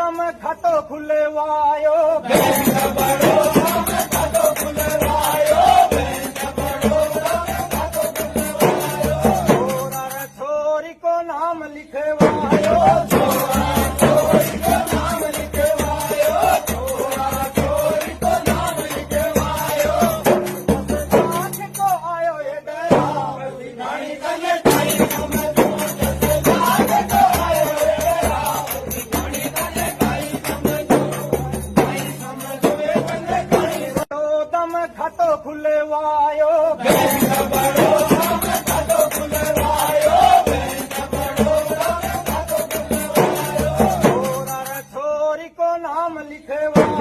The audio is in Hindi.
दम खातो खुलवायो छोरा रे छोरी को नाम लिखवायो खातो खुलवायो छोरा रे छोरी को नाम लिखवायो।